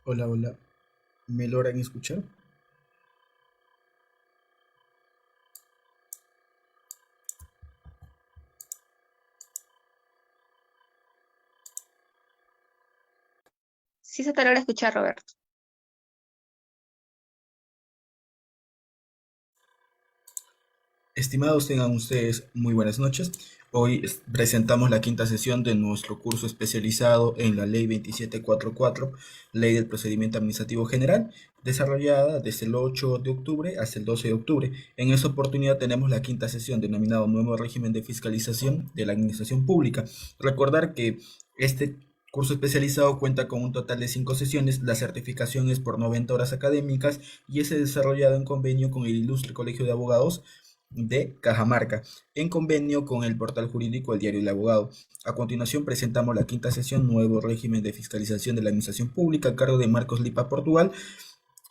Hola, hola. ¿Me logran escuchar? Sí se te logra escuchar, Roberto. Estimados, tengan ustedes muy buenas noches. Hoy presentamos la quinta sesión de nuestro curso especializado en la Ley 2744, Ley del Procedimiento Administrativo General, desarrollada desde el 8 de octubre hasta el 12 de octubre. En esta oportunidad tenemos la quinta sesión denominado Nuevo Régimen de Fiscalización de la Administración Pública. Recordar que este curso especializado cuenta con un total de 5 sesiones. La certificación es por 90 horas académicas y es desarrollado en convenio con el Ilustre Colegio de Abogados de Cajamarca, en convenio con el portal jurídico El Diario del Abogado. A continuación presentamos la quinta sesión, Nuevo Régimen de Fiscalización de la Administración Pública, a cargo de Marcos Lipa Portugal.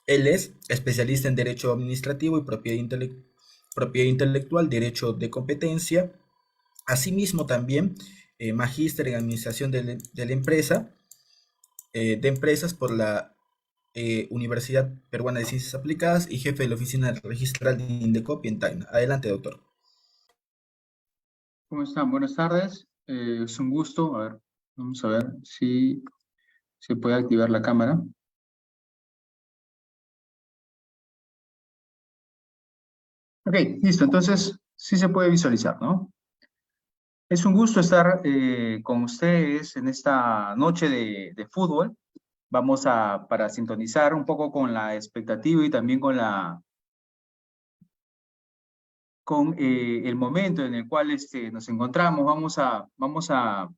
Él es especialista en Derecho Administrativo y Propiedad Intelectual, Derecho de Competencia. Asimismo también magíster en Administración de la Empresa, de Empresas por la Universidad Peruana de Ciencias Aplicadas y jefe de la Oficina Registral de Indecopi en Tacna. Adelante, doctor. ¿Cómo están? Buenas tardes. Es un gusto. A ver, vamos a ver si se puede activar la cámara. Ok, listo. Entonces, sí se puede visualizar, ¿no? Es un gusto estar con ustedes en esta noche de fútbol. Para sintonizar un poco con la expectativa y también con el momento en el cual nos encontramos. Vamos a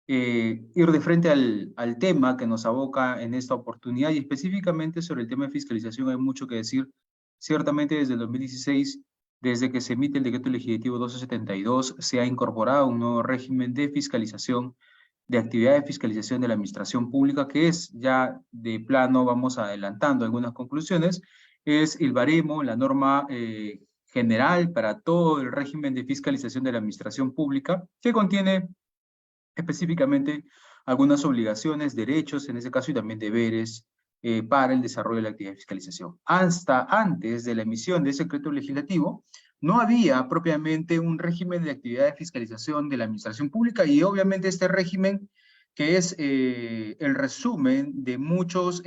ir de frente al tema que nos aboca en esta oportunidad y específicamente sobre el tema de fiscalización hay mucho que decir. Ciertamente desde el 2016, desde que se emite el decreto legislativo 1272, se ha incorporado un nuevo régimen de fiscalización, de actividad de fiscalización de la administración pública, que es ya de plano, vamos adelantando algunas conclusiones, es el baremo, la norma general para todo el régimen de fiscalización de la administración pública, que contiene específicamente algunas obligaciones, derechos, en ese caso, y también deberes para el desarrollo de la actividad de fiscalización. Hasta antes de la emisión de ese decreto legislativo, no había propiamente un régimen de actividad de fiscalización de la administración pública y obviamente este régimen que es el resumen de muchos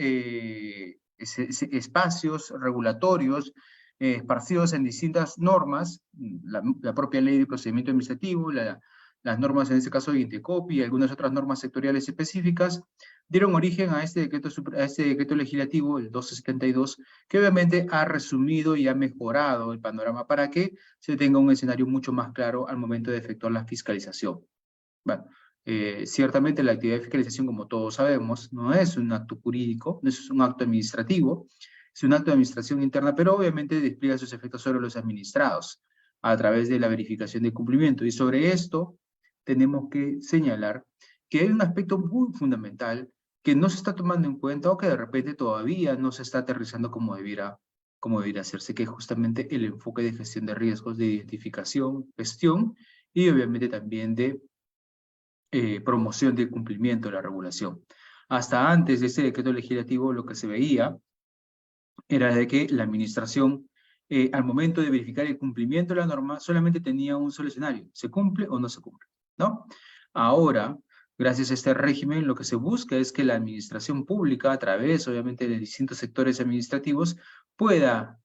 espacios regulatorios esparcidos en distintas normas, la propia ley de procedimiento administrativo, las normas en este caso de Intecopi y algunas otras normas sectoriales específicas, dieron origen a a este decreto legislativo, el 272, que obviamente ha resumido y ha mejorado el panorama para que se tenga un escenario mucho más claro al momento de efectuar la fiscalización. Bueno, ciertamente la actividad de fiscalización, como todos sabemos, no es un acto jurídico, no es un acto administrativo, es un acto de administración interna, pero obviamente despliega sus efectos sobre los administrados a través de la verificación de cumplimiento. Y sobre esto tenemos que señalar que hay un aspecto muy fundamental que no se está tomando en cuenta o que de repente todavía no se está aterrizando como debiera hacerse, que es justamente el enfoque de gestión de riesgos, de identificación, gestión y obviamente también de promoción del cumplimiento de la regulación. Hasta antes de este decreto legislativo, lo que se veía era de que la administración, al momento de verificar el cumplimiento de la norma, solamente tenía un solo escenario: se cumple o no se cumple, ¿no? Ahora, gracias a este régimen, lo que se busca es que la administración pública, a través, obviamente, de distintos sectores administrativos, pueda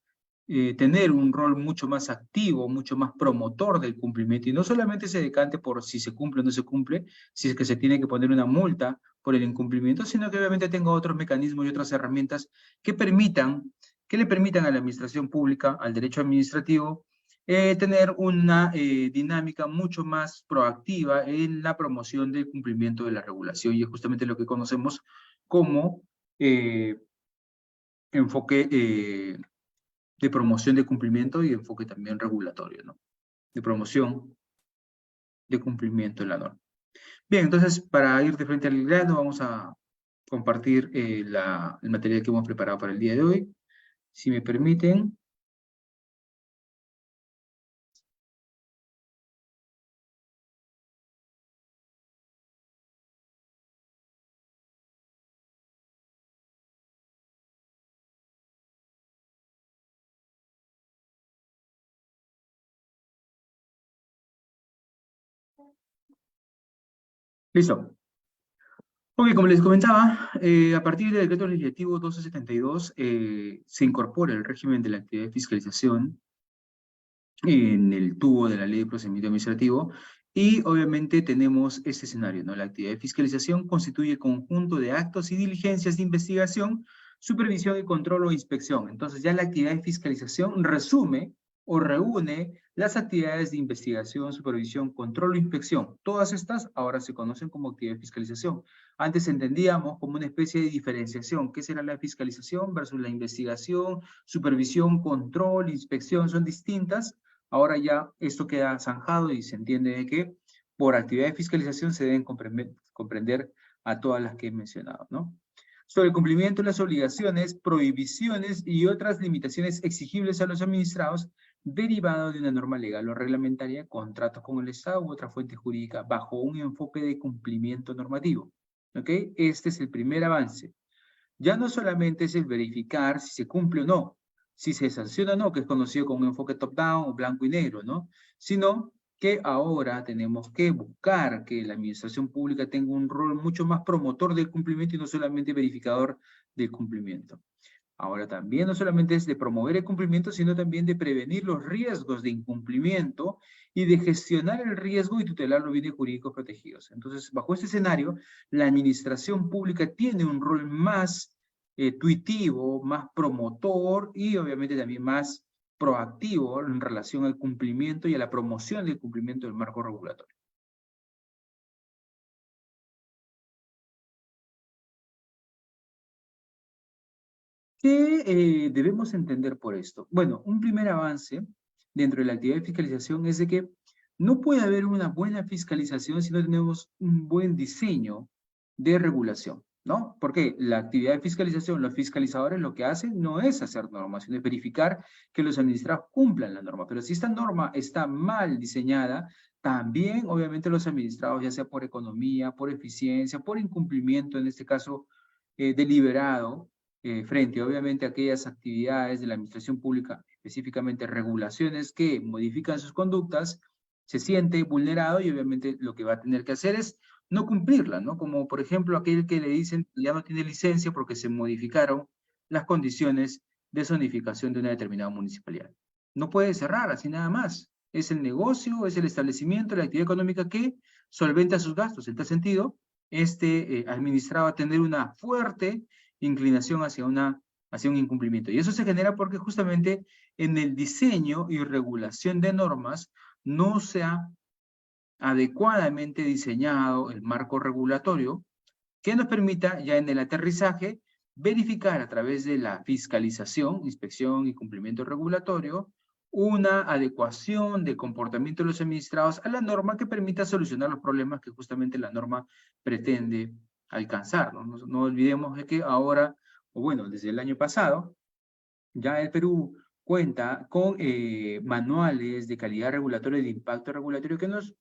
tener un rol mucho más activo, mucho más promotor del cumplimiento y no solamente se decante por si se cumple o no se cumple, si es que se tiene que poner una multa por el incumplimiento, sino que obviamente tenga otros mecanismos y otras herramientas que permitan, que le permitan a la administración pública, al derecho administrativo, tener una dinámica mucho más proactiva en la promoción del cumplimiento de la regulación y es justamente lo que conocemos como eh, enfoque de promoción de cumplimiento y enfoque también regulatorio, ¿no? De promoción de cumplimiento de la norma. Bien, entonces, para ir de frente al grano, vamos a compartir el material que hemos preparado para el día de hoy. Si me permiten, Listo. Ok, como les comentaba, a partir del decreto legislativo 1272 se incorpora el régimen de la actividad de fiscalización en el tubo de la Ley de Procedimiento Administrativo y obviamente tenemos este escenario, ¿no? La actividad de fiscalización constituye el conjunto de actos y diligencias de investigación, supervisión y control o inspección. Entonces ya la actividad de fiscalización resume o reúne las actividades de investigación, supervisión, control o inspección. Todas estas ahora se conocen como actividad de fiscalización. Antes entendíamos como una especie de diferenciación. ¿Qué será la fiscalización versus la investigación? Supervisión, control, inspección son distintas. Ahora ya esto queda zanjado y se entiende de que por actividad de fiscalización se deben comprender a todas las que he mencionado, ¿no? Sobre el cumplimiento de las obligaciones, prohibiciones y otras limitaciones exigibles a los administrados derivado de una norma legal o reglamentaria, contratos con el Estado u otra fuente jurídica bajo un enfoque de cumplimiento normativo. ¿Ok? Este es el primer avance. Ya no solamente es el verificar si se cumple o no, si se sanciona o no, que es conocido como un enfoque top-down o blanco y negro, ¿no? Sino que ahora tenemos que buscar que la administración pública tenga un rol mucho más promotor del cumplimiento y no solamente verificador del cumplimiento. Ahora también no solamente es de promover el cumplimiento, sino también de prevenir los riesgos de incumplimiento y de gestionar el riesgo y tutelar los bienes jurídicos protegidos. Entonces, bajo este escenario, la administración pública tiene un rol más tuitivo, más promotor y obviamente también más proactivo en relación al cumplimiento y a la promoción del cumplimiento del marco regulatorio. ¿Qué debemos entender por esto? Bueno, un primer avance dentro de la actividad de fiscalización es de que no puede haber una buena fiscalización si no tenemos un buen diseño de regulación, ¿no? Porque la actividad de fiscalización, los fiscalizadores lo que hacen no es hacer normas, sino es verificar que los administrados cumplan la norma. Pero si esta norma está mal diseñada, también obviamente los administrados, ya sea por economía, por eficiencia, por incumplimiento, en este caso deliberado, frente obviamente a aquellas actividades de la administración pública, específicamente regulaciones que modifican sus conductas, se siente vulnerado y obviamente lo que va a tener que hacer es no cumplirla, ¿no? Como por ejemplo aquel que le dicen que ya no tiene licencia porque se modificaron las condiciones de zonificación de una determinada municipalidad. No puede cerrar así nada más. Es el negocio, es el establecimiento, la actividad económica que solventa sus gastos. En tal sentido, este administrado va a tener una fuerte inclinación hacia un incumplimiento. Y eso se genera porque justamente en el diseño y regulación de normas no se ha adecuadamente diseñado el marco regulatorio que nos permita ya en el aterrizaje verificar a través de la fiscalización, inspección y cumplimiento regulatorio una adecuación del comportamiento de los administrados a la norma que permita solucionar los problemas que justamente la norma pretende alcanzar. No olvidemos de que ahora, o bueno, desde el año pasado, ya el Perú cuenta con manuales de calidad regulatoria y de impacto regulatorio que nos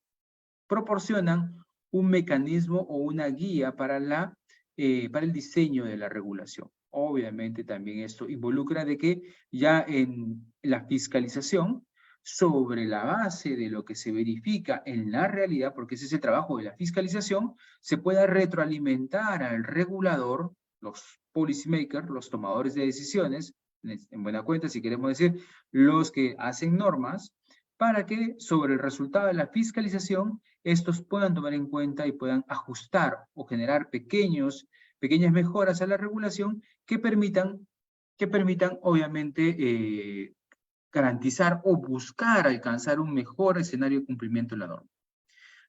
proporcionan un mecanismo o una guía para el diseño de la regulación. Obviamente también esto involucra de que ya en la fiscalización, sobre la base de lo que se verifica en la realidad, porque ese es el trabajo de la fiscalización, se pueda retroalimentar al regulador, los policymakers, los tomadores de decisiones, en buena cuenta, si queremos decir, los que hacen normas, para que sobre el resultado de la fiscalización, estos puedan tomar en cuenta y puedan ajustar o generar pequeñas mejoras a la regulación que permitan obviamente, garantizar o buscar alcanzar un mejor escenario de cumplimiento de la norma.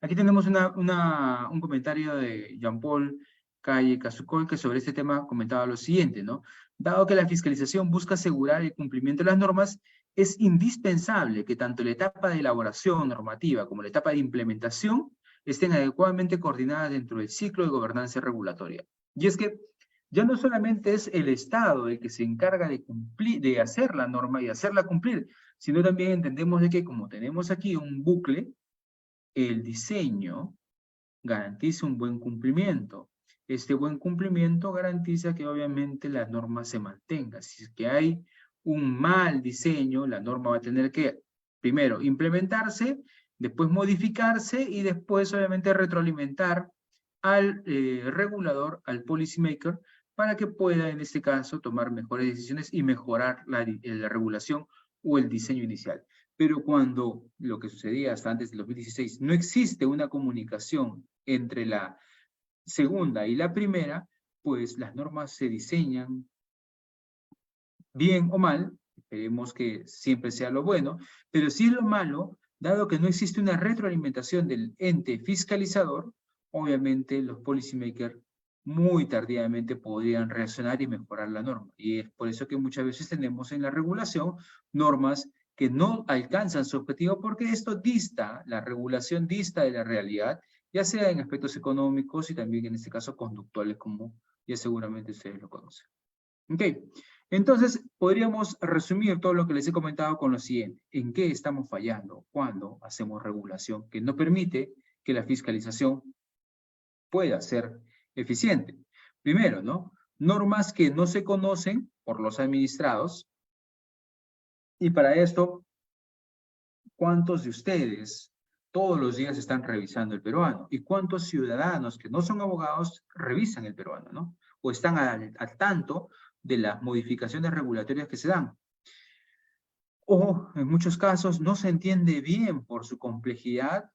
Aquí tenemos un comentario de Jean-Paul Calle Casucol, que sobre este tema comentaba lo siguiente, ¿no? Dado que la fiscalización busca asegurar el cumplimiento de las normas, es indispensable que tanto la etapa de elaboración normativa como la etapa de implementación estén adecuadamente coordinadas dentro del ciclo de gobernanza regulatoria. Y es que ya no solamente es el Estado el que se encarga de cumplir, de hacer la norma y hacerla cumplir, sino también entendemos de que como tenemos aquí un bucle, el diseño garantiza un buen cumplimiento. Este buen cumplimiento garantiza que obviamente la norma se mantenga. Si es que hay un mal diseño, la norma va a tener que, primero, implementarse, después modificarse y después obviamente retroalimentar al regulador, al policymaker, para que pueda, en este caso, tomar mejores decisiones y mejorar la regulación o el diseño inicial. Pero cuando lo que sucedía hasta antes del 2016, no existe una comunicación entre la segunda y la primera, pues las normas se diseñan bien o mal, esperemos que siempre sea lo bueno, pero si es lo malo, dado que no existe una retroalimentación del ente fiscalizador, obviamente los policymakers muy tardíamente podrían reaccionar y mejorar la norma. Y es por eso que muchas veces tenemos en la regulación normas que no alcanzan su objetivo porque esto dista, la regulación dista de la realidad, ya sea en aspectos económicos y también en este caso conductuales, como ya seguramente ustedes lo conocen. Ok, entonces podríamos resumir todo lo que les he comentado con lo siguiente. ¿En qué estamos fallando cuando hacemos regulación que no permite que la fiscalización pueda ser eficiente? Primero, ¿no? Normas que no se conocen por los administrados. Y para esto, ¿cuántos de ustedes todos los días están revisando el peruano? ¿Y cuántos ciudadanos que no son abogados revisan el peruano, ¿no? O están al tanto de las modificaciones regulatorias que se dan. O, en muchos casos, no se entiende bien por su complejidad,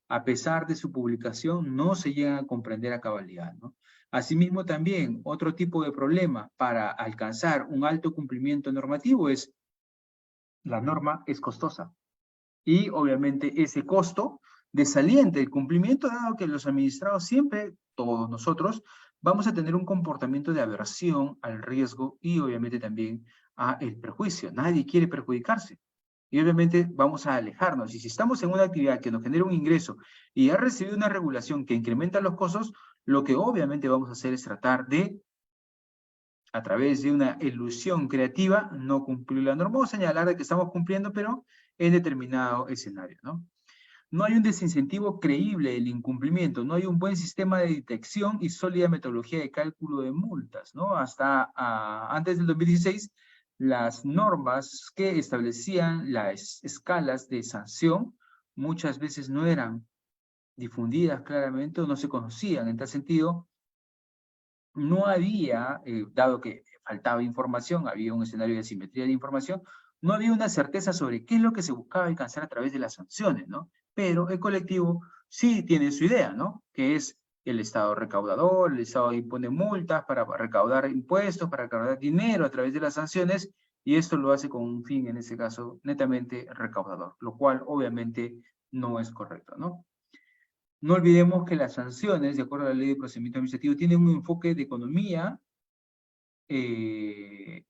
a pesar de su publicación, no se llega a comprender a cabalidad, ¿no? Asimismo, también, otro tipo de problema para alcanzar un alto cumplimiento normativo es la norma es costosa. Y, obviamente, ese costo desalienta el cumplimiento, dado que los administrados siempre, todos nosotros, vamos a tener un comportamiento de aversión al riesgo y obviamente también al perjuicio. Nadie quiere perjudicarse. Y obviamente vamos a alejarnos. Y si estamos en una actividad que nos genera un ingreso y ha recibido una regulación que incrementa los costos, lo que obviamente vamos a hacer es tratar de, a través de una ilusión creativa, no cumplir la norma o señalar de que estamos cumpliendo, pero en determinado escenario, ¿no? No hay un desincentivo creíble del incumplimiento, no hay un buen sistema de detección y sólida metodología de cálculo de multas, ¿no? Hasta antes del 2016, las normas que establecían las escalas de sanción muchas veces no eran difundidas claramente o no se conocían. En tal sentido, no había, dado que faltaba información, había un escenario de asimetría de información, no había una certeza sobre qué es lo que se buscaba alcanzar a través de las sanciones, ¿no? Pero el colectivo sí tiene su idea, ¿no? Que es el Estado recaudador, el Estado impone multas para recaudar impuestos, para recaudar dinero a través de las sanciones, y esto lo hace con un fin, en este caso, netamente recaudador, lo cual obviamente no es correcto, ¿no? No olvidemos que las sanciones, de acuerdo a la Ley de Procedimiento Administrativo, tienen un enfoque de economía y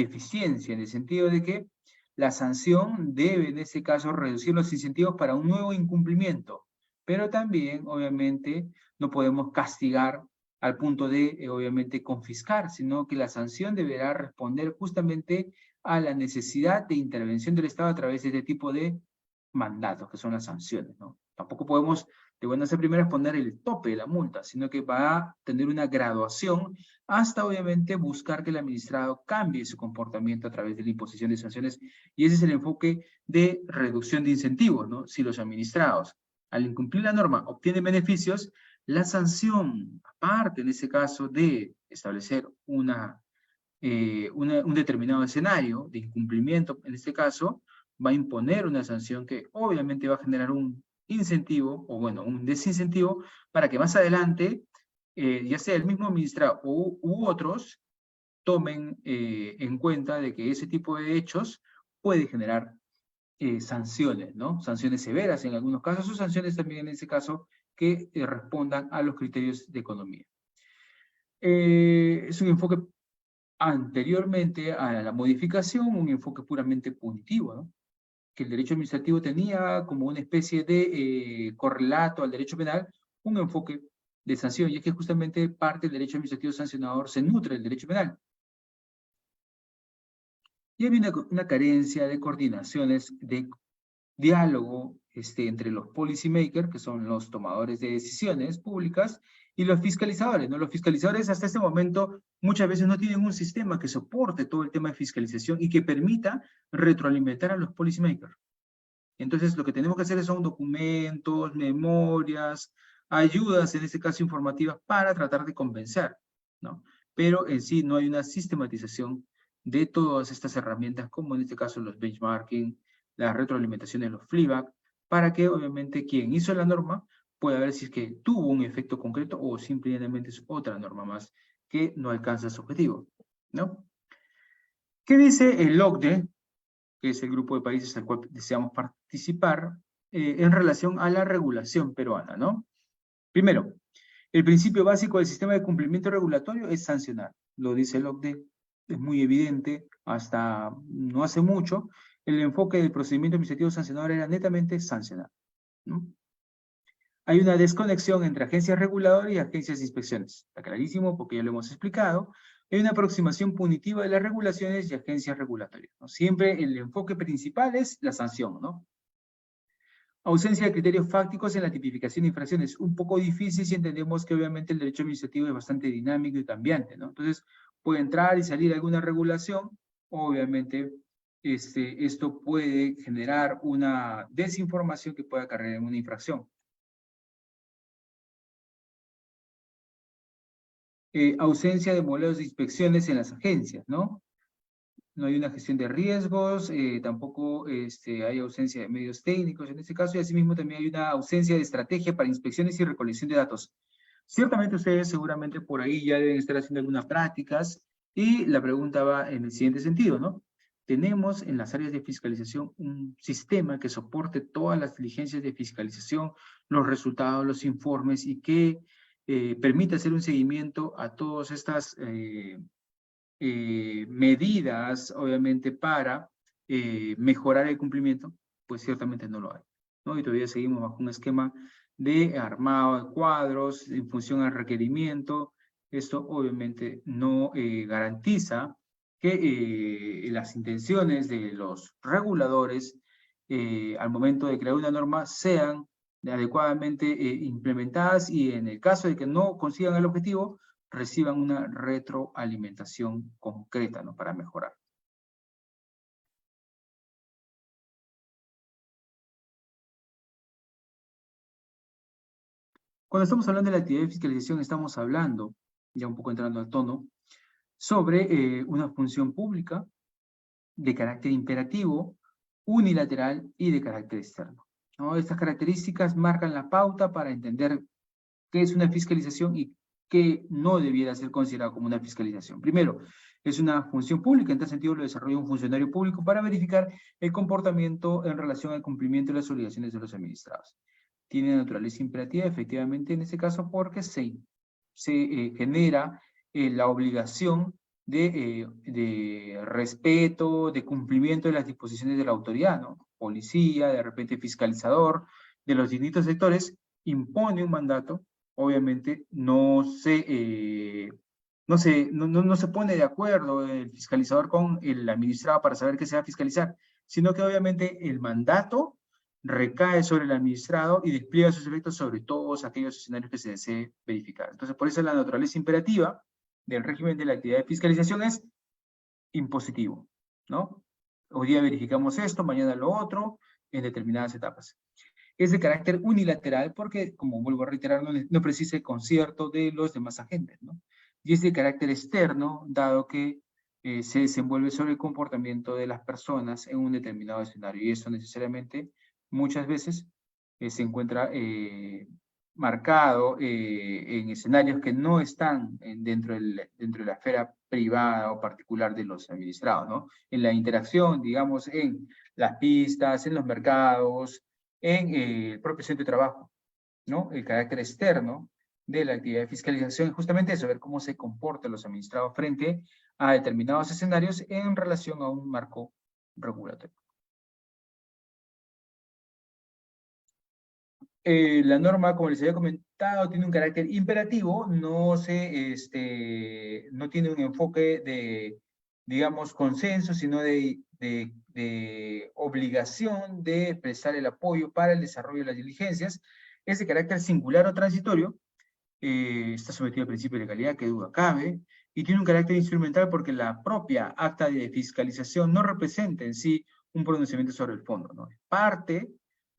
eficiencia, en el sentido de que la sanción debe, en este caso, reducir los incentivos para un nuevo incumplimiento, pero también, obviamente, no podemos castigar al punto de, obviamente, confiscar, sino que la sanción deberá responder justamente a la necesidad de intervención del Estado a través de este tipo de mandatos, que son las sanciones, ¿no? Tampoco podemos, de buenas a primeras, poner el tope de la multa, sino que va a tener una graduación hasta, obviamente, buscar que el administrado cambie su comportamiento a través de la imposición de sanciones, y ese es el enfoque de reducción de incentivos, ¿no? Si los administrados, al incumplir la norma, obtienen beneficios, la sanción, aparte, en ese caso, de establecer un determinado escenario de incumplimiento, en este caso, va a imponer una sanción que obviamente va a generar un incentivo, o bueno, un desincentivo, para que más adelante, ya sea el mismo administrado u otros, tomen en cuenta de que ese tipo de hechos puede generar sanciones, ¿no? Sanciones severas en algunos casos, o sanciones también en ese caso que respondan a los criterios de economía. Es un enfoque anteriormente a la modificación, un enfoque puramente punitivo, ¿no? Que el derecho administrativo tenía como una especie de correlato al derecho penal, un enfoque de sanción, y es que justamente parte del derecho administrativo sancionador se nutre del derecho penal. Y había una carencia de coordinaciones, de diálogo entre los policymakers, que son los tomadores de decisiones públicas, y los fiscalizadores, ¿no? Los fiscalizadores hasta este momento muchas veces no tienen un sistema que soporte todo el tema de fiscalización y que permita retroalimentar a los policymakers. Entonces, lo que tenemos que hacer son documentos, memorias, ayudas, en este caso informativas, para tratar de convencer, ¿no? Pero en sí no hay una sistematización de todas estas herramientas, como en este caso los benchmarking, la retroalimentación de los feedback, para que obviamente quien hizo la norma pueda ver si es que tuvo un efecto concreto o simplemente es otra norma más que no alcanza su objetivo, ¿no? ¿Qué dice el OCDE, que es el grupo de países al cual deseamos participar, en relación a la regulación peruana, ¿no? Primero, el principio básico del sistema de cumplimiento regulatorio es sancionar. Lo dice el OCDE, es muy evidente, hasta no hace mucho, el enfoque del procedimiento administrativo sancionador era netamente sancionar, ¿no? Hay una desconexión entre agencias reguladoras y agencias de inspecciones. Está clarísimo porque ya lo hemos explicado. Hay una aproximación punitiva de las regulaciones y agencias regulatorias, ¿no? Siempre el enfoque principal es la sanción, ¿no? Ausencia de criterios fácticos en la tipificación de infracciones. Un poco difícil si entendemos que obviamente el derecho administrativo es bastante dinámico y cambiante, ¿no? Entonces, puede entrar y salir alguna regulación. Obviamente, esto puede generar una desinformación que pueda acarrear en una infracción. Ausencia de modelos de inspecciones en las agencias, ¿no? No hay una gestión de riesgos, tampoco hay ausencia de medios técnicos en este caso, y asimismo también hay una ausencia de estrategia para inspecciones y recolección de datos. Ciertamente ustedes seguramente por ahí ya deben estar haciendo algunas prácticas, y la pregunta va en el siguiente sentido, ¿no? Tenemos en las áreas de fiscalización un sistema que soporte todas las diligencias de fiscalización, los resultados, los informes, y que permite hacer un seguimiento a todas estas medidas, obviamente, para mejorar el cumplimiento, pues ciertamente no lo hay, ¿no? Y todavía seguimos bajo un esquema de armado de cuadros en función al requerimiento. Esto obviamente no garantiza que las intenciones de los reguladores al momento de crear una norma sean adecuadamente implementadas, y en el caso de que no consigan el objetivo, reciban una retroalimentación concreta, ¿no? Para mejorar. Cuando estamos hablando de la actividad de fiscalización, estamos hablando, ya un poco entrando al tono, sobre una función pública de carácter imperativo, unilateral y de carácter externo, ¿no? Estas características marcan la pauta para entender qué es una fiscalización y qué no debiera ser considerado como una fiscalización. Primero, es una función pública, en tal sentido lo desarrolla un funcionario público para verificar el comportamiento en relación al cumplimiento de las obligaciones de los administrados. Tiene naturaleza imperativa, efectivamente, en este caso, porque se genera la obligación de respeto, de cumplimiento de las disposiciones de la autoridad, ¿no? Policía, de repente fiscalizador, de los distintos sectores, impone un mandato. Obviamente no se pone de acuerdo el fiscalizador con el administrado para saber qué se va a fiscalizar, sino que obviamente el mandato recae sobre el administrado y despliega sus efectos sobre todos aquellos escenarios que se desee verificar. Entonces, por eso la naturaleza imperativa del régimen de la actividad de fiscalización es impositivo, ¿no? Hoy día verificamos esto, mañana lo otro, en determinadas etapas. Es de carácter unilateral porque, como vuelvo a reiterar, no precisa el concierto de los demás agentes, ¿no? Y es de carácter externo, dado que se desenvuelve sobre el comportamiento de las personas en un determinado escenario, y eso necesariamente, muchas veces, se encuentra marcado en escenarios que no están dentro de la esfera privada o particular de los administrados, ¿no? En la interacción, digamos, en las pistas, en los mercados, en el propio centro de trabajo, ¿no? El carácter externo de la actividad de fiscalización es justamente eso, ver cómo se comportan los administrados frente a determinados escenarios en relación a un marco regulatorio. La norma, como les había comentado, tiene un carácter imperativo, no tiene un enfoque de, digamos, consenso, sino de obligación de prestar el apoyo para el desarrollo de las diligencias. Es de carácter singular o transitorio, está sometido al principio de legalidad, que duda cabe, y tiene un carácter instrumental porque la propia acta de fiscalización no representa en sí un pronunciamiento sobre el fondo, ¿no? Es parte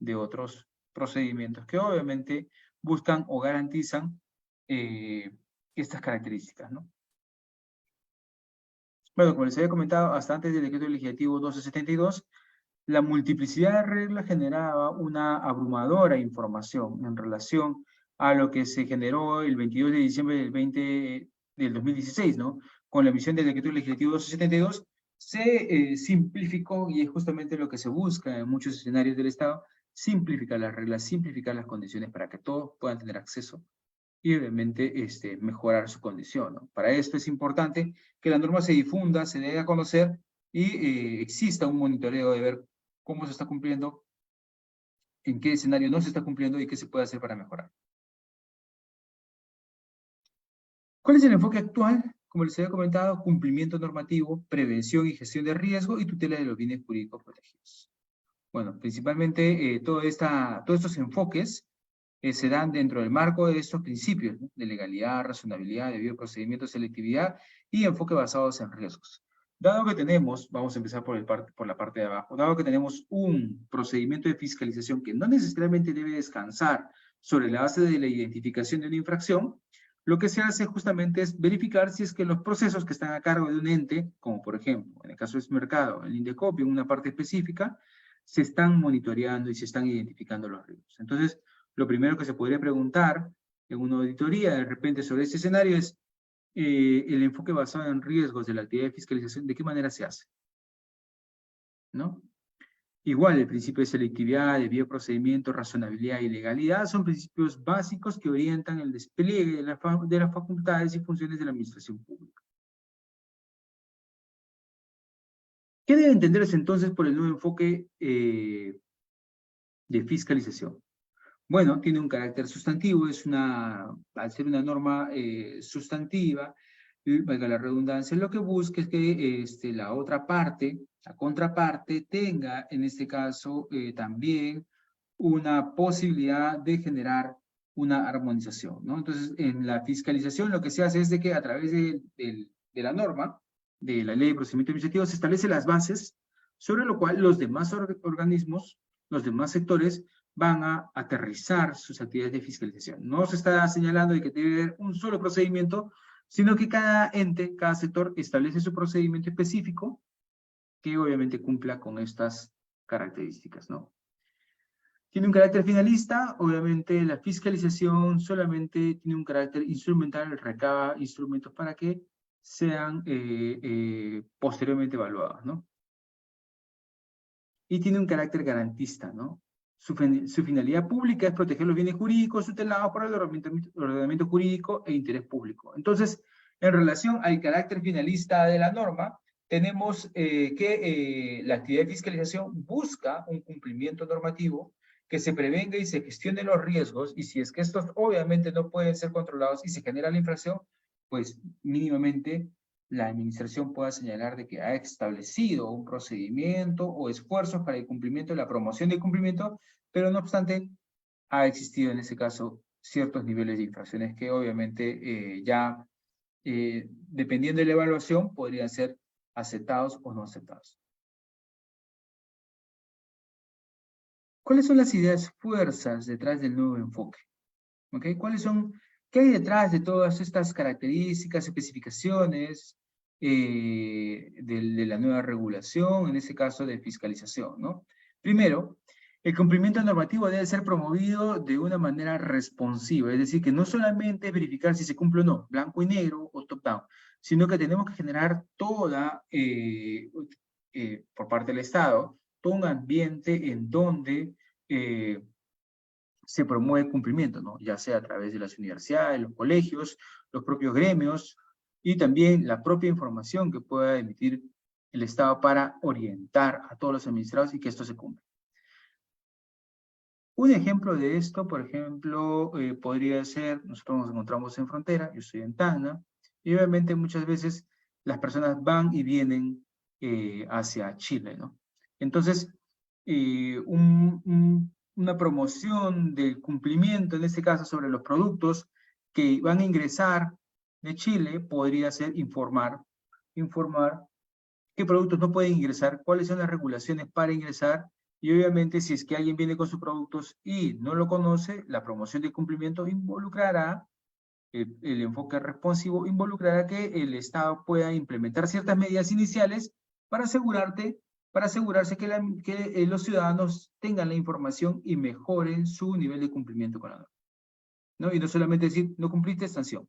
de otros procedimientos que obviamente buscan o garantizan estas características, ¿no? Bueno, como les había comentado, hasta antes del decreto legislativo 1272, la multiplicidad de reglas generaba una abrumadora información en relación a lo que se generó el 22 de diciembre del 2016, ¿no? Con la emisión del decreto legislativo 1272, se simplificó, y es justamente lo que se busca en muchos escenarios del Estado, simplificar las reglas, simplificar las condiciones para que todos puedan tener acceso y obviamente mejorar su condición, ¿no? Para esto es importante que la norma se difunda, se dé a conocer y exista un monitoreo de ver cómo se está cumpliendo, en qué escenario no se está cumpliendo y qué se puede hacer para mejorar. ¿Cuál es el enfoque actual? Como les había comentado, cumplimiento normativo, prevención y gestión de riesgo y tutela de los bienes jurídicos protegidos. Bueno, principalmente todos estos enfoques se dan dentro del marco de estos principios, ¿no? De legalidad, razonabilidad, debido procedimiento, selectividad y enfoque basados en riesgos. Dado que tenemos, vamos a empezar por la parte de abajo, dado que tenemos un procedimiento de fiscalización que no necesariamente debe descansar sobre la base de la identificación de una infracción, lo que se hace justamente es verificar si es que los procesos que están a cargo de un ente, como por ejemplo, en el caso del mercado, el Indecopi, en una parte específica, se están monitoreando y se están identificando los riesgos. Entonces, lo primero que se podría preguntar en una auditoría de repente sobre este escenario es el enfoque basado en riesgos de la actividad de fiscalización, ¿de qué manera se hace? ¿No? Igual, el principio de selectividad, debido procedimiento, razonabilidad y legalidad son principios básicos que orientan el despliegue de las facultades y funciones de la administración pública. ¿Qué debe entenderse entonces por el nuevo enfoque de fiscalización? Bueno, tiene un carácter sustantivo, al ser una norma sustantiva, valga la redundancia, lo que busca es que la otra parte, la contraparte, tenga en este caso también una posibilidad de generar una armonización, ¿no? Entonces, en la fiscalización lo que se hace es de que a través de la norma, de la ley de procedimiento administrativo, se establecen las bases sobre lo cual los demás organismos, los demás sectores, van a aterrizar sus actividades de fiscalización. No se está señalando de que debe haber un solo procedimiento, sino que cada ente, cada sector establece su procedimiento específico que obviamente cumpla con estas características, ¿no? Tiene un carácter finalista, obviamente la fiscalización solamente tiene un carácter instrumental, recaba instrumentos para que sean posteriormente evaluados, ¿no? Y tiene un carácter garantista, ¿no? Su finalidad pública es proteger los bienes jurídicos tutelados por el ordenamiento jurídico e interés público. Entonces, en relación al carácter finalista de la norma, tenemos que la actividad de fiscalización busca un cumplimiento normativo, que se prevenga y se gestione los riesgos, y si es que estos obviamente no pueden ser controlados y se genera la infracción, pues mínimamente la administración pueda señalar de que ha establecido un procedimiento o esfuerzos para el cumplimiento, la promoción del cumplimiento, pero no obstante, ha existido en ese caso ciertos niveles de infracciones que obviamente dependiendo de la evaluación, podrían ser aceptados o no aceptados. ¿Cuáles son las ideas fuerzas detrás del nuevo enfoque? ¿Okay? ¿Qué hay detrás de todas estas características, especificaciones de la nueva regulación, en este caso de fiscalización, ¿no? Primero, el cumplimiento normativo debe ser promovido de una manera responsiva, es decir, que no solamente verificar si se cumple o no, blanco y negro o top-down, sino que tenemos que generar por parte del Estado, todo un ambiente en donde se promueve el cumplimiento, ¿no? Ya sea a través de las universidades, los colegios, los propios gremios, y también la propia información que pueda emitir el Estado para orientar a todos los administrados y que esto se cumpla. Un ejemplo de esto, por ejemplo, podría ser, nosotros nos encontramos en frontera, yo estoy en Tacna, y obviamente muchas veces las personas van y vienen hacia Chile, ¿no? Entonces, una promoción del cumplimiento, en este caso sobre los productos que van a ingresar de Chile, podría ser informar qué productos no pueden ingresar, cuáles son las regulaciones para ingresar Y obviamente, si es que alguien viene con sus productos y no lo conoce, la promoción de cumplimiento involucrará, el enfoque responsivo involucrará que el Estado pueda implementar ciertas medidas iniciales para asegurarse que los ciudadanos tengan la información y mejoren su nivel de cumplimiento con la norma, ¿no? Y no solamente decir, no cumpliste, sanción.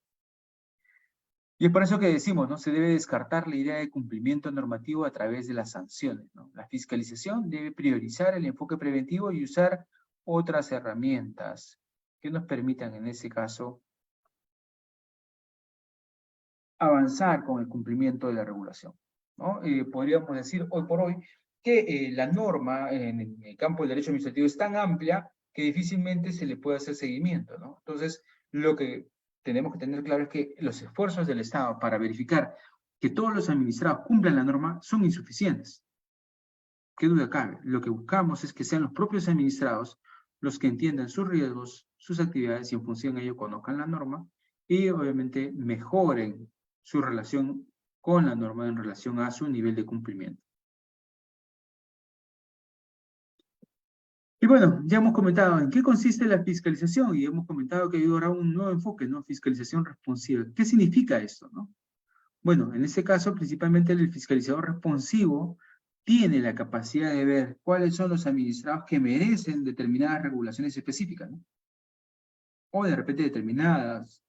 Y es por eso que decimos, ¿no? Se debe descartar la idea de cumplimiento normativo a través de las sanciones, ¿no? La fiscalización debe priorizar el enfoque preventivo y usar otras herramientas que nos permitan, en ese caso, avanzar con el cumplimiento de la regulación, ¿no? Podríamos decir hoy por hoy que la norma en el campo del derecho administrativo es tan amplia que difícilmente se le puede hacer seguimiento, ¿no? Entonces, lo que tenemos que tener claro es que los esfuerzos del Estado para verificar que todos los administrados cumplan la norma son insuficientes. ¿Qué duda cabe? Lo que buscamos es que sean los propios administrados los que entiendan sus riesgos, sus actividades y en función de ello conozcan la norma y obviamente mejoren su relación con la norma en relación a su nivel de cumplimiento. Y bueno, ya hemos comentado en qué consiste la fiscalización y hemos comentado que hay ahora un nuevo enfoque, ¿no? Fiscalización responsiva. ¿Qué significa esto, no? Bueno, en este caso, principalmente el fiscalizador responsivo tiene la capacidad de ver cuáles son los administrados que merecen determinadas regulaciones específicas, ¿no? O de repente determinados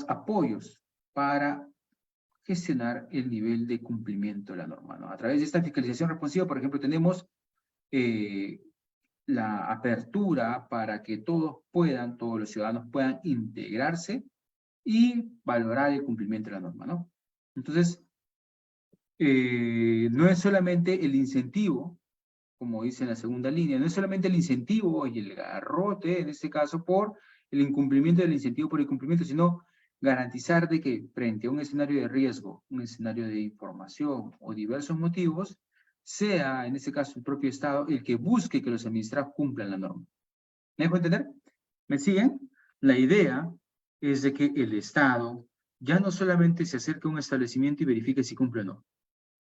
apoyos para gestionar el nivel de cumplimiento de la norma, ¿no? A través de esta fiscalización responsiva, por ejemplo, tenemos la apertura para que todos los ciudadanos puedan integrarse y valorar el cumplimiento de la norma, ¿no? Entonces, no es solamente el incentivo, como dice en la segunda línea, no es solamente el incentivo y el garrote, en este caso, por el incumplimiento del incentivo por el cumplimiento, sino garantizar de que frente a un escenario de riesgo, un escenario de información o diversos motivos, sea, en este caso, el propio Estado el que busque que los administrados cumplan la norma. ¿Me dejo entender? ¿Me siguen? La idea es de que el Estado ya no solamente se acerque a un establecimiento y verifique si cumple o no,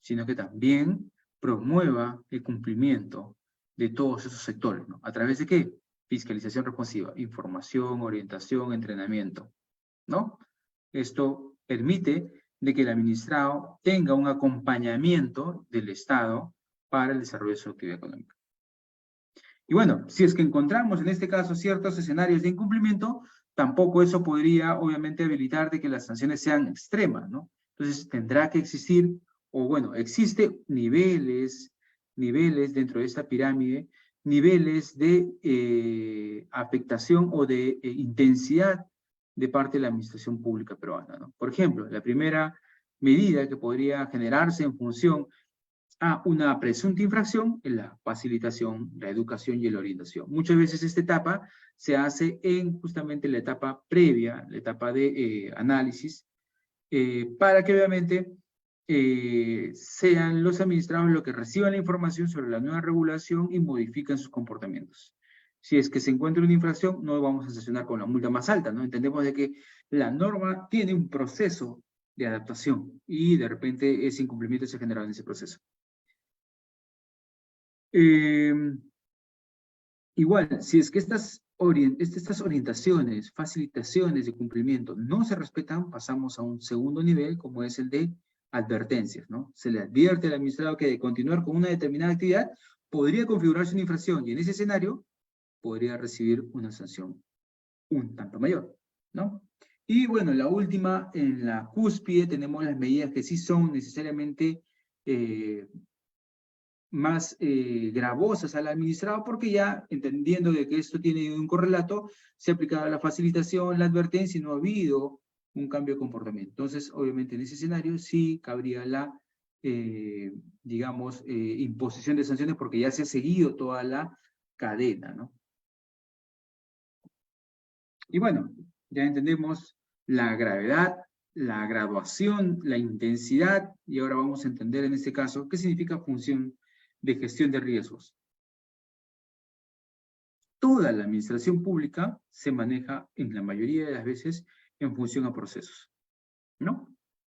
sino que también promueva el cumplimiento de todos esos sectores, ¿no? ¿A través de qué? Fiscalización responsiva, información, orientación, entrenamiento, ¿no? Esto permite de que el administrado tenga un acompañamiento del Estado para el desarrollo de su actividad económica. Y bueno, si es que encontramos en este caso ciertos escenarios de incumplimiento, tampoco eso podría obviamente habilitar de que las sanciones sean extremas, ¿no? Entonces tendrá que existir, o bueno, existe niveles dentro de esta pirámide, niveles de afectación o de intensidad de parte de la administración pública peruana, ¿no? Por ejemplo, la primera medida que podría generarse en función a una presunta infracción es la facilitación, la educación y la orientación. Muchas veces esta etapa se hace en justamente la etapa previa, la etapa de análisis, para que obviamente sean los administrados los que reciban la información sobre la nueva regulación y modifiquen sus comportamientos. Si es que se encuentra una infracción, no vamos a sancionar con la multa más alta, ¿no? Entendemos de que la norma tiene un proceso de adaptación y de repente ese incumplimiento se genera en ese proceso. Igual, si es que estas orientaciones, facilitaciones de cumplimiento no se respetan, pasamos a un segundo nivel, como es el de advertencias, ¿no? Se le advierte al administrado que de continuar con una determinada actividad podría configurarse una infracción y en ese escenario podría recibir una sanción un tanto mayor, ¿no? Y bueno, la última, en la cúspide, tenemos las medidas que sí son necesariamente más gravosas al administrado, porque ya entendiendo de que esto tiene un correlato, se ha aplicado la facilitación, la advertencia y no ha habido un cambio de comportamiento. Entonces, obviamente en ese escenario sí cabría la, digamos, imposición de sanciones porque ya se ha seguido toda la cadena, ¿no? Y bueno, ya entendemos la gravedad, la graduación, la intensidad, y ahora vamos a entender en este caso qué significa función de gestión de riesgos. Toda la administración pública se maneja en la mayoría de las veces en función a procesos, ¿no?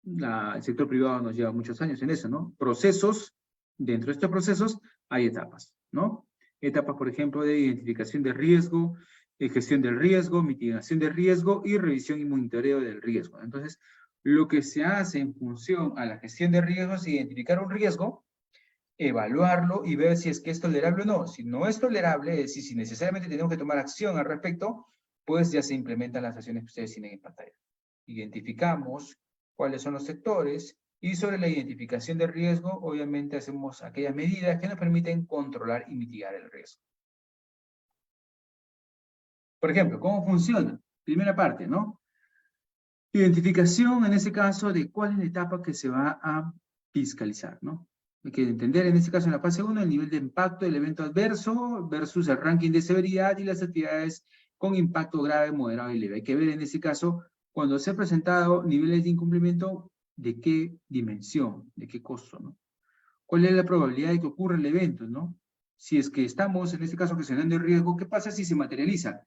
El sector privado nos lleva muchos años en eso, ¿no? Procesos Dentro de estos procesos hay etapas, ¿no? Etapas, por ejemplo, de identificación de riesgo, gestión del riesgo, mitigación de riesgo y revisión y monitoreo del riesgo. Entonces, lo que se hace en función a la gestión de riesgos es identificar un riesgo, evaluarlo y ver si es que es tolerable o no. Si no es tolerable, es decir, si necesariamente tenemos que tomar acción al respecto, pues ya se implementan las acciones que ustedes tienen en pantalla. Identificamos cuáles son los sectores y sobre la identificación de riesgo, obviamente hacemos aquellas medidas que nos permiten controlar y mitigar el riesgo. Por ejemplo, ¿cómo funciona? Primera parte, ¿no? Identificación, en ese caso, de cuál es la etapa que se va a fiscalizar, ¿no? Hay que entender, en este caso, en la fase 1, el nivel de impacto del evento adverso versus el ranking de severidad y las actividades con impacto grave, moderado y leve. Hay que ver, en ese caso, cuando se han presentado niveles de incumplimiento, ¿de qué dimensión? ¿De qué costo, no? ¿Cuál es la probabilidad de que ocurra el evento, no? Si es que estamos, en este caso, gestionando el riesgo, ¿qué pasa si se materializa?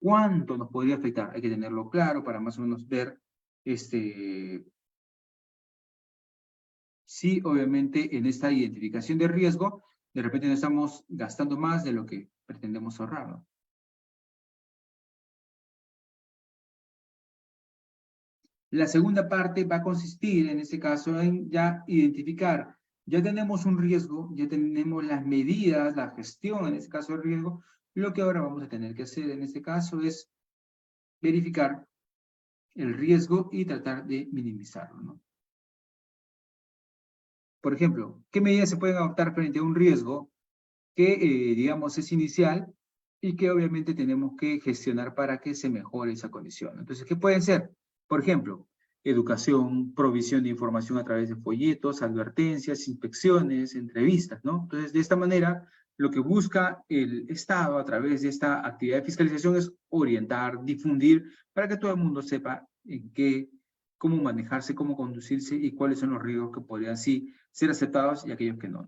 ¿Cuánto nos podría afectar? Hay que tenerlo claro para más o menos ver si obviamente en esta identificación de riesgo, de repente no estamos gastando más de lo que pretendemos ahorrar, ¿no? La segunda parte va a consistir, en este caso, en ya identificar, ya tenemos un riesgo, ya tenemos las medidas, la gestión, en este caso, del riesgo. Lo que ahora vamos a tener que hacer, en este caso, es verificar el riesgo y tratar de minimizarlo, ¿no? Por ejemplo, ¿qué medidas se pueden adoptar frente a un riesgo que, digamos, es inicial y que obviamente tenemos que gestionar para que se mejore esa condición? Entonces, ¿qué pueden ser? Por ejemplo, educación, provisión de información a través de folletos, advertencias, inspecciones, entrevistas, ¿no? Entonces, de esta manera, lo que busca el Estado a través de esta actividad de fiscalización es orientar, difundir, para que todo el mundo sepa en qué, cómo manejarse, cómo conducirse y cuáles son los riesgos que podrían sí ser aceptados y aquellos que no.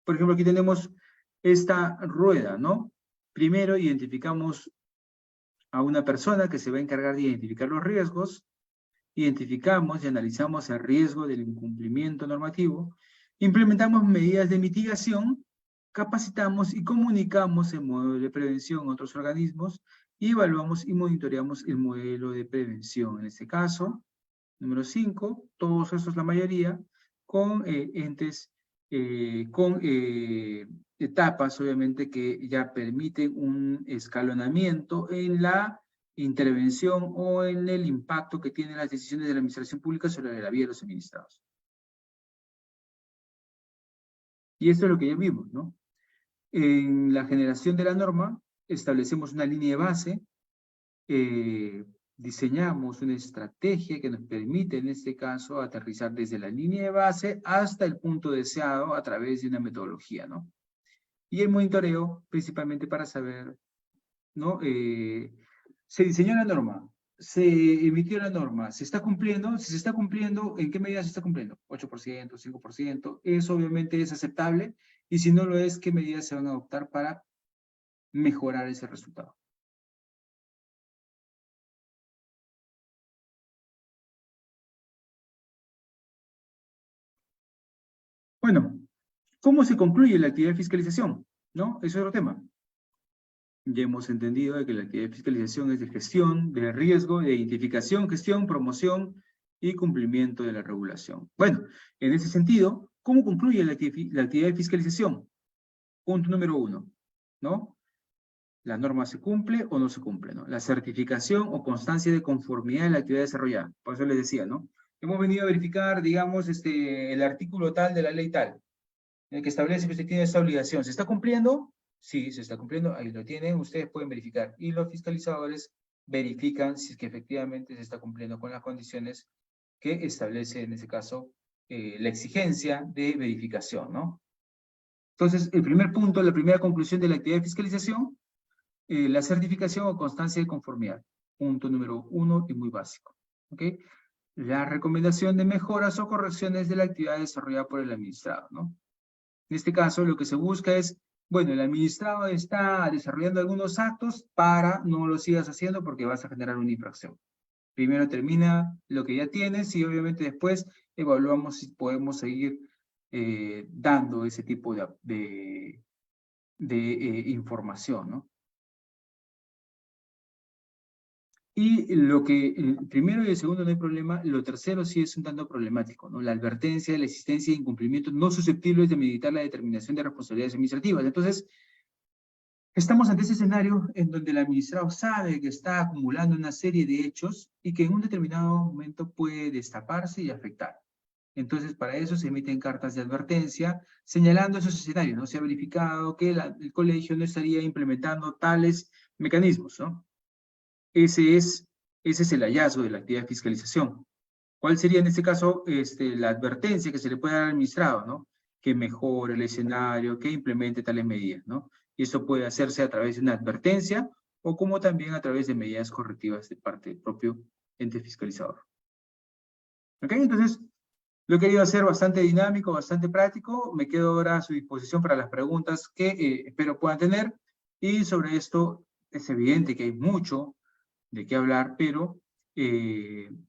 Por ejemplo, aquí tenemos esta rueda, ¿no? Primero identificamos a una persona que se va a encargar de identificar los riesgos, identificamos y analizamos el riesgo del incumplimiento normativo, implementamos medidas de mitigación, capacitamos y comunicamos el modelo de prevención a otros organismos y evaluamos y monitoreamos el modelo de prevención. En este caso, número 5, todos estos, la mayoría, con entes, con etapas, obviamente, que ya permiten un escalonamiento en la intervención o en el impacto que tienen las decisiones de la administración pública sobre la vía de los suministrados. Y esto es lo que ya vimos, ¿no? En la generación de la norma, establecemos una línea de base, diseñamos una estrategia que nos permite, en este caso, aterrizar desde la línea de base hasta el punto deseado a través de una metodología, ¿no? Y el monitoreo, principalmente para saber, ¿no? Se diseñó la norma, se emitió la norma, ¿se está cumpliendo? Si se está cumpliendo, ¿en qué medida se está cumpliendo? 8%, 5%, eso obviamente es aceptable, y si no lo es, ¿qué medidas se van a adoptar para mejorar ese resultado? Bueno, ¿cómo se concluye la actividad de fiscalización? ¿No? Eso es otro tema. Ya hemos entendido de que la actividad de fiscalización es de gestión, de riesgo, de identificación, gestión, promoción y cumplimiento de la regulación. Bueno, en ese sentido, ¿cómo concluye la actividad de fiscalización? Punto número 1, ¿no? ¿La norma se cumple o no se cumple, ¿no? La certificación o constancia de conformidad de la actividad desarrollada. Por eso les decía, ¿no? Hemos venido a verificar, digamos, el artículo tal de la ley tal, en el que establece que usted tiene esta obligación. ¿Se está cumpliendo? Sí, se está cumpliendo, ahí lo tienen, ustedes pueden verificar. Y los fiscalizadores verifican si es que efectivamente se está cumpliendo con las condiciones que establece, en ese caso, la exigencia de verificación, ¿no? Entonces, el primer punto, la primera conclusión de la actividad de fiscalización, la certificación o constancia de conformidad. Punto número 1 y muy básico, ¿ok? La recomendación de mejoras o correcciones de la actividad desarrollada por el administrado, ¿no? En este caso, lo que se busca es, bueno, el administrado está desarrollando algunos actos, no lo sigas haciendo porque vas a generar una infracción. Primero termina lo que ya tienes y obviamente después evaluamos si podemos seguir dando ese tipo de información, ¿no? Y lo que el primero y el segundo no hay problema, lo tercero sí es un tanto problemático, ¿no? La advertencia de la existencia de incumplimientos no susceptibles de meditar la determinación de responsabilidades administrativas. Entonces, estamos ante ese escenario en donde el administrado sabe que está acumulando una serie de hechos y que en un determinado momento puede destaparse y afectar. Entonces, para eso se emiten cartas de advertencia señalando esos escenarios, ¿no? Se ha verificado que el colegio no estaría implementando tales mecanismos, ¿no? Ese es el hallazgo de la actividad de fiscalización. ¿Cuál sería en este caso la advertencia que se le puede dar al administrado, ¿no? Que mejore el escenario, que implemente tales medidas, ¿no? Y eso puede hacerse a través de una advertencia o como también a través de medidas correctivas de parte del propio ente fiscalizador. ¿Ok? Entonces, lo he querido hacer bastante dinámico, bastante práctico. Me quedo ahora a su disposición para las preguntas que espero puedan tener. Y sobre esto es evidente que hay mucho de qué hablar, pero un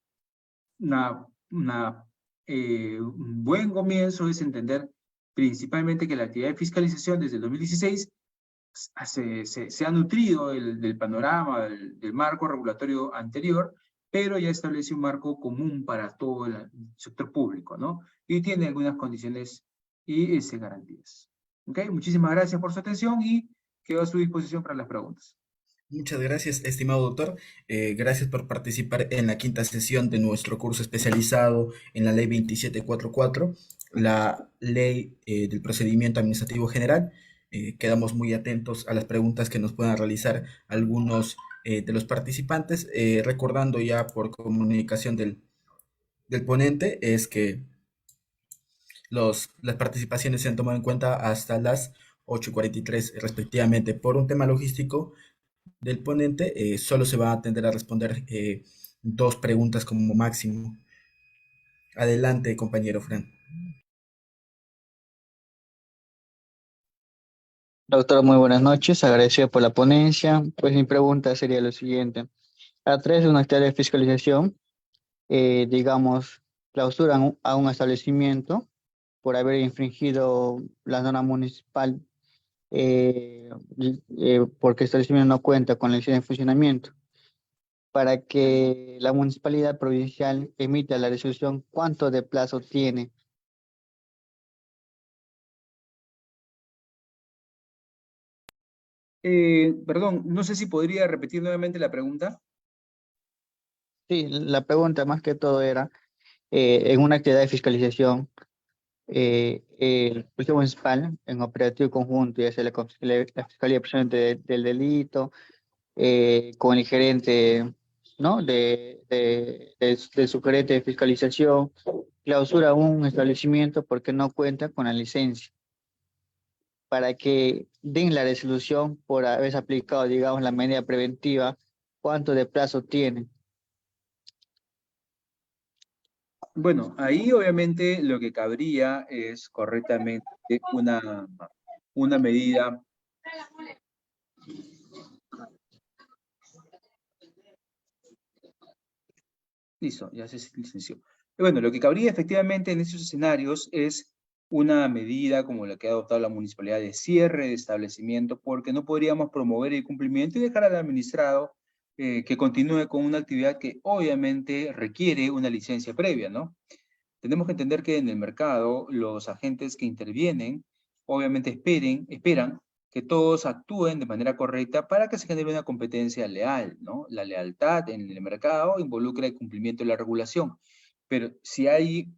buen comienzo es entender principalmente que la actividad de fiscalización desde el 2016 se ha nutrido del panorama, del marco regulatorio anterior, pero ya establece un marco común para todo el sector público, ¿no? Y tiene algunas condiciones y garantías. ¿Ok? Muchísimas gracias por su atención y quedo a su disposición para las preguntas. Muchas gracias, estimado doctor. Gracias por participar en la quinta sesión de nuestro curso especializado en la Ley 2744, la Ley del Procedimiento Administrativo General. Quedamos muy atentos a las preguntas que nos puedan realizar algunos de los participantes, recordando ya por comunicación del ponente, es que las participaciones se han tomado en cuenta hasta las 8:43 respectivamente. Por un tema logístico del ponente, solo se va a atender a responder dos preguntas como máximo. Adelante, compañero Fran. Doctor, muy buenas noches. Agradecido por la ponencia. Pues mi pregunta sería lo siguiente. A través de una actividad de fiscalización, digamos, clausuran a un establecimiento por haber infringido la norma municipal porque el establecimiento no cuenta con la licencia de funcionamiento. Para que la municipalidad provincial emita la resolución, ¿cuánto de plazo tiene? Perdón, no sé si podría repetir nuevamente la pregunta. Sí, la pregunta más que todo era, en una actividad de fiscalización, el Policía Municipal, en operativo conjunto, ya sea la Fiscalía de Prevención del Delito, con el gerente, ¿no? De su gerente de fiscalización, clausura un establecimiento porque no cuenta con la licencia, para que den la resolución por haberse aplicado, digamos, la medida preventiva, ¿cuánto de plazo tiene? Bueno, ahí obviamente lo que cabría es correctamente una medida. Listo, ya se licenció. Bueno, lo que cabría efectivamente en esos escenarios es una medida como la que ha adoptado la municipalidad de cierre de establecimiento, porque no podríamos promover el cumplimiento y dejar al administrado que continúe con una actividad que obviamente requiere una licencia previa, ¿no? Tenemos que entender que en el mercado los agentes que intervienen obviamente esperan que todos actúen de manera correcta para que se genere una competencia leal, ¿no? La lealtad en el mercado involucra el cumplimiento de la regulación, pero si hay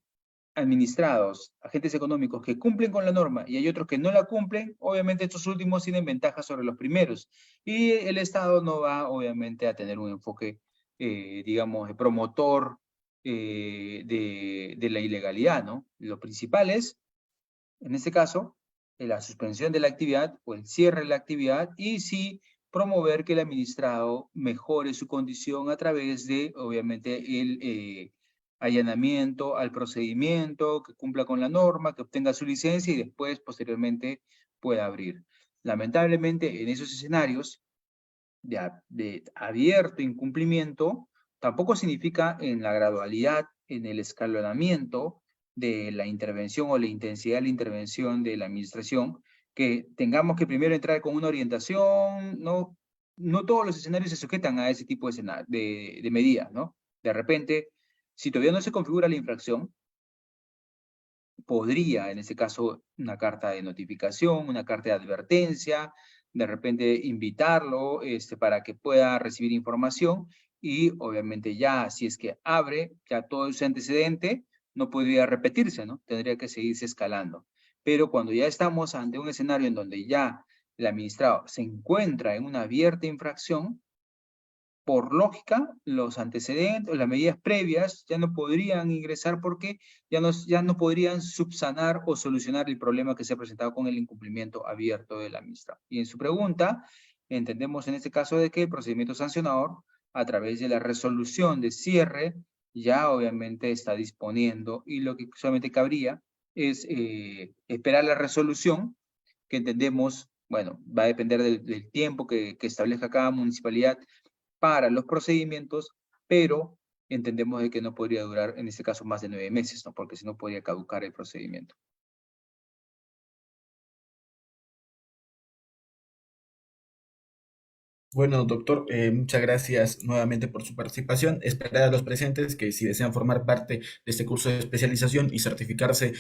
administrados, agentes económicos que cumplen con la norma y hay otros que no la cumplen, obviamente estos últimos tienen ventaja sobre los primeros y el Estado no va obviamente a tener un enfoque, digamos, de promotor de la ilegalidad, ¿no? Lo principal es, en este caso, la suspensión de la actividad o el cierre de la actividad y sí promover que el administrado mejore su condición a través de, obviamente, el allanamiento al procedimiento, que cumpla con la norma, que obtenga su licencia y después, posteriormente, pueda abrir. Lamentablemente, en esos escenarios de abierto incumplimiento, tampoco significa en la gradualidad en el escalonamiento de la intervención o la intensidad de la intervención de la administración, que tengamos que primero entrar con una orientación, no todos los escenarios se sujetan a ese tipo de medidas, ¿no? De repente, si todavía no se configura la infracción, podría, en este caso, una carta de notificación, una carta de advertencia, de repente invitarlo para que pueda recibir información y obviamente ya si es que abre ya todo ese antecedente, no podría repetirse, ¿no? Tendría que seguirse escalando. Pero cuando ya estamos ante un escenario en donde ya el administrado se encuentra en una abierta infracción, por lógica, los antecedentes o las medidas previas ya no podrían ingresar porque ya no podrían subsanar o solucionar el problema que se ha presentado con el incumplimiento abierto del administrado. Y en su pregunta, entendemos en este caso de que el procedimiento sancionador, a través de la resolución de cierre, ya obviamente está disponiendo y lo que solamente cabría es esperar la resolución que entendemos, bueno, va a depender del tiempo que establezca cada municipalidad para los procedimientos, pero entendemos de que no podría durar, en este caso, más de 9 meses, ¿no? Porque si no podría caducar el procedimiento. Bueno, doctor, muchas gracias nuevamente por su participación. Esperar a los presentes que si desean formar parte de este curso de especialización y certificarse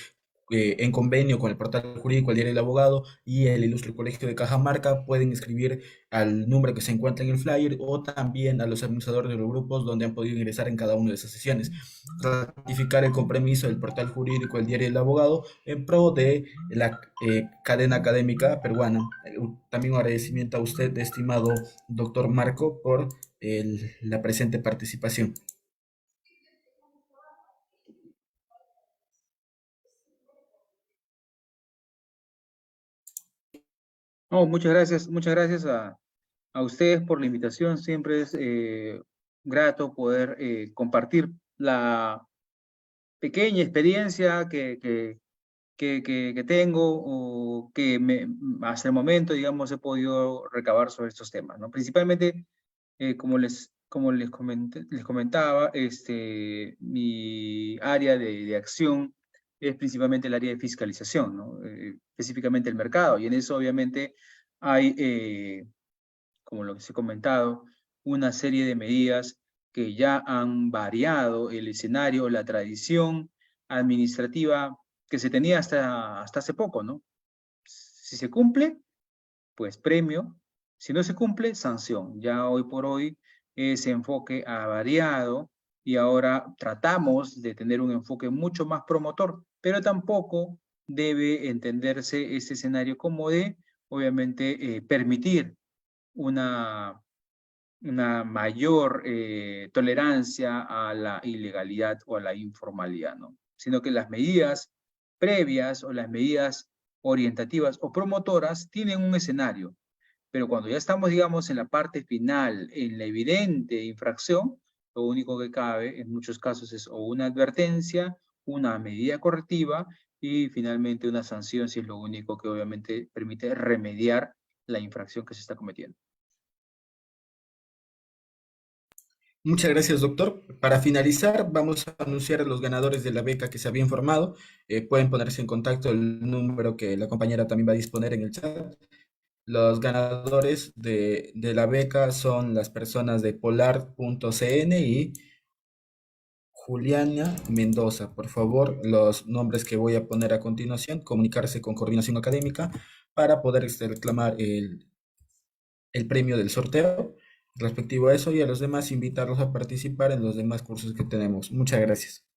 en convenio con el portal jurídico, el diario del abogado y el ilustre colegio de Cajamarca, pueden escribir al número que se encuentra en el flyer o también a los administradores de los grupos donde han podido ingresar en cada una de esas sesiones. Ratificar el compromiso del portal jurídico, el diario del abogado, en pro de la cadena académica peruana. También un agradecimiento a usted, estimado doctor Marco, por la presente participación. No, muchas gracias a ustedes por la invitación. Siempre es grato poder compartir la pequeña experiencia que tengo o que hasta el momento, digamos, he podido recabar sobre estos temas, ¿no? Principalmente, como les comentaba, mi área de acción es principalmente el área de fiscalización, ¿no? Específicamente el mercado, y en eso obviamente hay, como lo que se ha comentado, una serie de medidas que ya han variado el escenario, la tradición administrativa que se tenía hasta hace poco, ¿no? Si se cumple, pues premio. Si no se cumple, sanción. Ya hoy por hoy ese enfoque ha variado y ahora tratamos de tener un enfoque mucho más promotor, pero tampoco debe entenderse este escenario como de, obviamente, permitir una mayor tolerancia a la ilegalidad o a la informalidad, ¿no? Sino que las medidas previas o las medidas orientativas o promotoras tienen un escenario, pero cuando ya estamos, digamos, en la parte final, en la evidente infracción, lo único que cabe en muchos casos es o una advertencia, una medida correctiva y finalmente una sanción si es lo único que obviamente permite remediar la infracción que se está cometiendo. Muchas gracias, doctor. Para finalizar, vamos a anunciar a los ganadores de la beca que se había informado. Pueden ponerse en contacto el número que la compañera también va a disponer en el chat. Los ganadores de la beca son las personas de polar.cn y Juliana Mendoza. Por favor, los nombres que voy a poner a continuación, comunicarse con Coordinación Académica para poder reclamar el premio del sorteo respectivo a eso y a los demás invitarlos a participar en los demás cursos que tenemos. Muchas gracias.